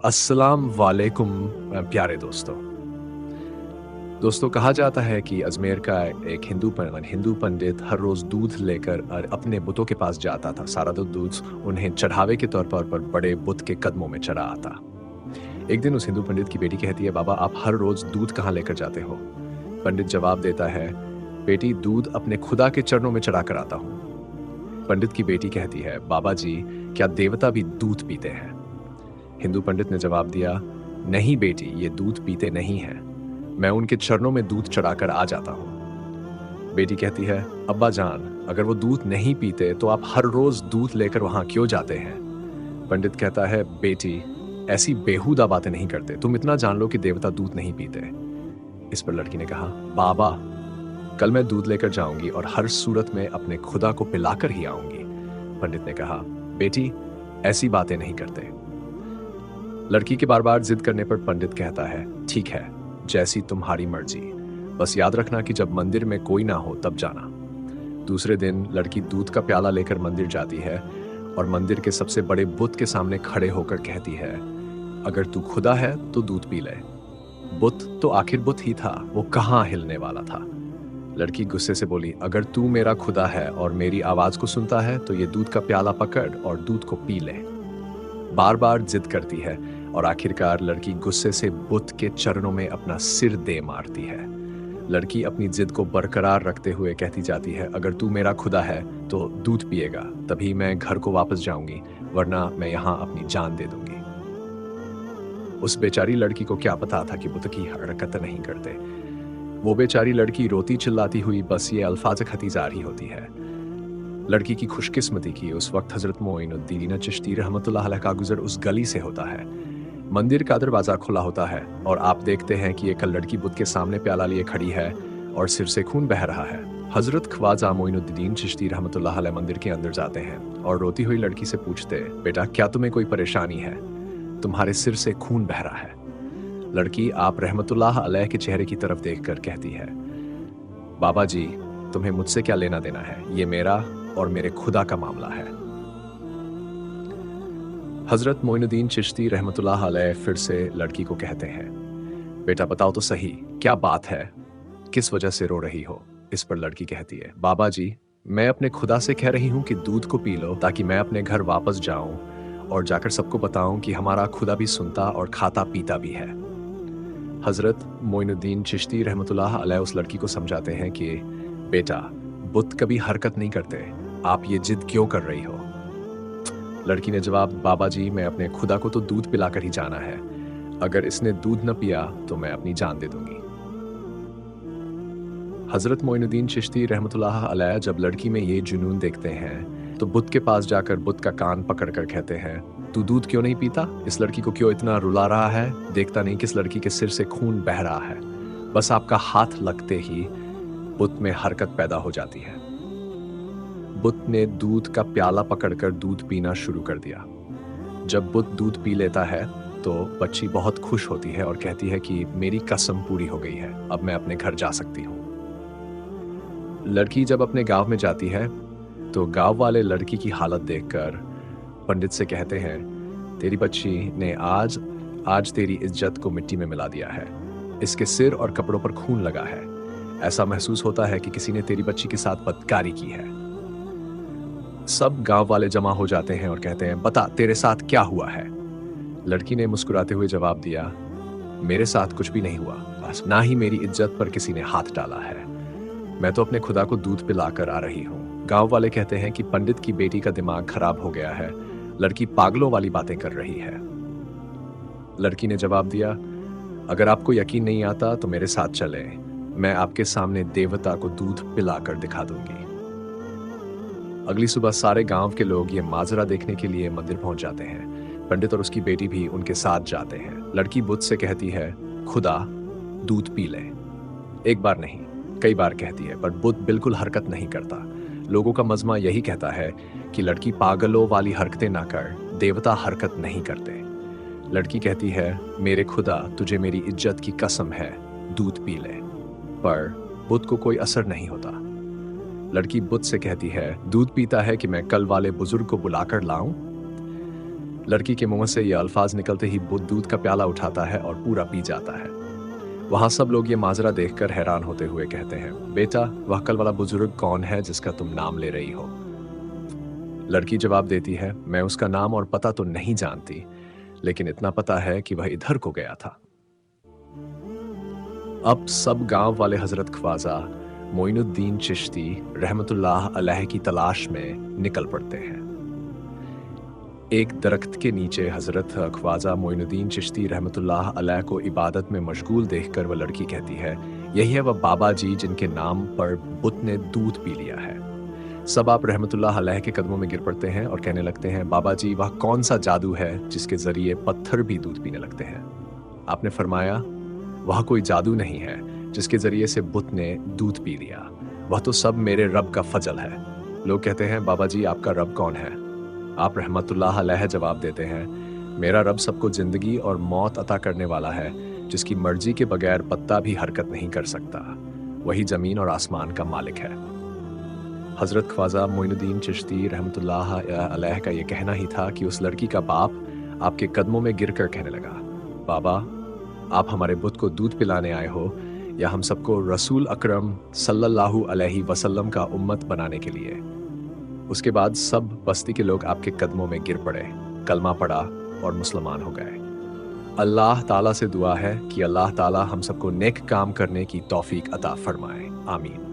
अस्सलाम वालेकुम प्यारे दोस्तों कहा जाता है कि अजमेर का एक हिंदू पंडित हर रोज दूध लेकर अपने बुतों के पास जाता था। सारा दूध उन्हें चढ़ावे के तौर पर बड़े बुत के कदमों में चढ़ा आता। एक दिन उस हिंदू पंडित की बेटी कहती है, बाबा आप हर रोज दूध कहाँ लेकर जाते हो? पंडित जवाब देता है, बेटी दूध अपने खुदा के चरणों में चढ़ा कर आता हूँ। पंडित की बेटी कहती है, बाबा जी क्या देवता भी दूध पीते हैं? हिंदू पंडित ने जवाब दिया, नहीं बेटी, ये दूध पीते नहीं हैं, मैं उनके चरणों में दूध चढ़ाकर आ जाता हूँ। बेटी कहती है, अब्बा जान अगर वो दूध नहीं पीते तो आप हर रोज दूध लेकर वहां क्यों जाते हैं? पंडित कहता है, बेटी ऐसी बेहुदा बातें नहीं करते, तुम इतना जान लो कि देवता दूध नहीं पीते। इस पर लड़की ने कहा, बाबा कल मैं दूध लेकर जाऊंगी और हर सूरत में अपने खुदा को पिलाकर ही आऊंगी। पंडित ने कहा, बेटी ऐसी बातें नहीं करते। लड़की के बार बार जिद करने पर पंडित कहता है, ठीक है जैसी तुम्हारी मर्जी, बस याद रखना कि जब मंदिर में कोई ना हो तब जाना। दूसरे दिन लड़की दूध का प्याला लेकर मंदिर जाती है और मंदिर के सबसे बड़े बुत के सामने खड़े होकर कहती है, अगर तू खुदा है तो दूध पी ले। बुत तो आखिर बुत ही था, वो कहाँ हिलने वाला था। लड़की गुस्से से बोली, अगर तू मेरा खुदा है और मेरी आवाज को सुनता है तो ये दूध का प्याला पकड़ और दूध को पी ले। बार बार जिद करती है और आखिरकार लड़की गुस्से से बुत के चरणों में अपना सिर दे मारती है। लड़की अपनी जिद को बरकरार रखते हुए कहती जाती है, अगर तू मेरा खुदा है तो दूध पिएगा, तभी मैं घर को वापस जाऊंगी, वरना मैं यहाँ अपनी जान दे दूंगी। उस बेचारी लड़की को क्या पता था कि बुत की हरकत नहीं करते। वो बेचारी लड़की रोती चिल्लाती हुई बस ये अल्फाज खती जा रही होती है। लड़की की खुशकिस्मती की उस वक्त हजरत मोइनुद्दीन चिश्ती रहमतुल्लाह अलैह का गुजर उस गली से होता है। मंदिर का दरवाजा खुला होता है और आप देखते हैं कि एक लड़की बुत के सामने प्याला लिए खड़ी है और सिर से खून बह रहा है। हजरत ख्वाजा मोइनुद्दीन चिश्ती रहमतुल्लाह अलैह मंदिर के अंदर जाते हैं और रोती हुई लड़की से पूछते, बेटा क्या तुम्हें कोई परेशानी है? तुम्हारे सिर से खून बह रहा है। लड़की आप रहमतुल्लाह अलैह के चेहरे की तरफ देखकर कहती है, बाबा जी तुम्हें मुझसे क्या लेना देना है, ये मेरा और मेरे खुदा का मामला है। हजरत मोइनुद्दीन चिश्ती रहमतुल्लाह अलैह फिर से लड़की को कहते हैं, बेटा बताओ तो सही क्या बात है, किस वजह से रो रही हो? इस पर लड़की कहती है, बाबा जी मैं अपने खुदा से कह रही हूँ कि दूध को पी लो ताकि मैं अपने घर वापस जाऊं और जाकर सबको बताऊं कि हमारा खुदा भी सुनता और खाता पीता भी है। हजरत मोइनुद्दीन चिश्ती रहमतुल्लाह अलैह उस लड़की को समझाते हैं कि बेटा बुत कभी हरकत नहीं करते, आप ये जिद क्यों कर रही हो? लड़की ने जवाब, बाबा जी मैं अपने खुदा को तो दूध पिलाकर ही जाना है, अगर इसने दूध न पिया तो मैं अपनी जान दे दूंगी। हजरत मोइनुद्दीन चिश्ती रहमतुल्लाह अलैह जब लड़की में ये जुनून देखते हैं तो बुत के पास जाकर बुत का कान पकड़कर कहते हैं, तू दूध क्यों नहीं पीता? इस लड़की को क्यों इतना रुला रहा है? देखता नहीं किस लड़की के सिर से खून बह रहा है? बस आपका हाथ लगते ही बुत में हरकत पैदा हो जाती है। बुत ने दूध का प्याला पकड़कर दूध पीना शुरू कर दिया। जब बुत दूध पी लेता है तो बच्ची बहुत खुश होती है और कहती है कि मेरी कसम पूरी हो गई है, अब मैं अपने घर जा सकती हूँ। लड़की जब अपने गांव में जाती है तो गांव वाले लड़की की हालत देखकर पंडित से कहते हैं, तेरी बच्ची ने आज तेरी इज्जत को मिट्टी में मिला दिया है, इसके सिर और कपड़ों पर खून लगा है, ऐसा महसूस होता है कि किसी ने तेरी बच्ची के साथ बदकारी की है। सब गांव वाले जमा हो जाते हैं और कहते हैं, बता तेरे साथ क्या हुआ है? लड़की ने मुस्कुराते हुए जवाब दिया, मेरे साथ कुछ भी नहीं हुआ, बस ना ही मेरी इज्जत पर किसी ने हाथ डाला है, मैं तो अपने खुदा को दूध पिलाकर आ रही हूँ। गांव वाले कहते हैं कि पंडित की बेटी का दिमाग खराब हो गया है, लड़की पागलों वाली बातें कर रही है। लड़की ने जवाब दिया, अगर आपको यकीन नहीं आता तो मेरे साथ चले, मैं आपके सामने देवता को दूध पिलाकर दिखा दूंगी। अगली सुबह सारे गांव के लोग ये माजरा देखने के लिए मंदिर पहुंच जाते हैं। पंडित और उसकी बेटी भी उनके साथ जाते हैं। लड़की बुत से कहती है, खुदा दूध पी ले। एक बार नहीं कई बार कहती है, पर बुत बिल्कुल हरकत नहीं करता। लोगों का मजमा यही कहता है कि लड़की पागलों वाली हरकतें ना कर, देवता हरकत नहीं करते। लड़की कहती है, मेरे खुदा तुझे मेरी इज्जत की कसम है, दूध पी ले। पर बुत को कोई असर नहीं होता। लड़की बुत से कहती है, दूध पीता है कि मैं कल वाले बुजुर्ग को बुलाकर लाऊं? लड़की के मुंह से ये अल्फाज निकलते ही बुद्ध दूध का प्याला उठाता है और पूरा पी जाता है। वहां सब लोग ये माजरा देखकर हैरान होते हुए कहते हैं, बेटा वह कल वाला बुजुर्ग कौन है जिसका तुम नाम ले रही हो? लड़की जवाब देती है, मैं उसका नाम और पता तो नहीं जानती, लेकिन इतना पता है कि वह इधर को गया था। अब सब गांव वाले हजरत ख्वाजा मोइनुद्दीन चिश्ती रहमतुल्लाह अलैह की तलाश में निकल पड़ते हैं। एक दरख्त के नीचे हजरत ख्वाजा मोइनुद्दीन चिश्ती रहमतुल्लाह अलैह को इबादत में मशगूल देखकर वह लड़की कहती है, यही है वह बाबा जी जिनके नाम पर बुत ने दूध पी लिया है। सब आप रहमतुल्लाह अलैह के कदमों में गिर पड़ते हैं और कहने लगते हैं, बाबा जी वह कौन सा जादू है जिसके जरिए पत्थर भी दूध पीने लगते हैं? आपने फरमाया, वह कोई जादू नहीं है जिसके जरिए से बुत ने दूध पी लिया, वह तो सब मेरे रब का फजल है। लोग कहते हैं, बाबा जी आपका रब कौन है? आप रहमतुल्लाह अलैह जवाब देते हैं, मेरा रब सबको जिंदगी और मौत अता करने वाला है, जिसकी मर्जी के बगैर पत्ता भी हरकत नहीं कर सकता। वही जमीन और आसमान का मालिक है। हजरत ख्वाजा मोइनुद्दीन चिश्ती रहमतुल्लाह अलैह का यह कहना ही था कि उस लड़की का बाप आपके कदमों में गिरकर कहने लगा, बाबा आप हमारे बुत को दूध पिलाने आए हो या हम सबको रसूल अकरम सल्लल्लाहु अलैहि वसल्लम का उम्मत बनाने के लिए? उसके बाद सब बस्ती के लोग आपके कदमों में गिर पड़े, कलमा पड़ा और मुसलमान हो गए। अल्लाह ताला से दुआ है कि अल्लाह ताला हम सबको नेक काम करने की तौफीक अता फरमाए। आमीन।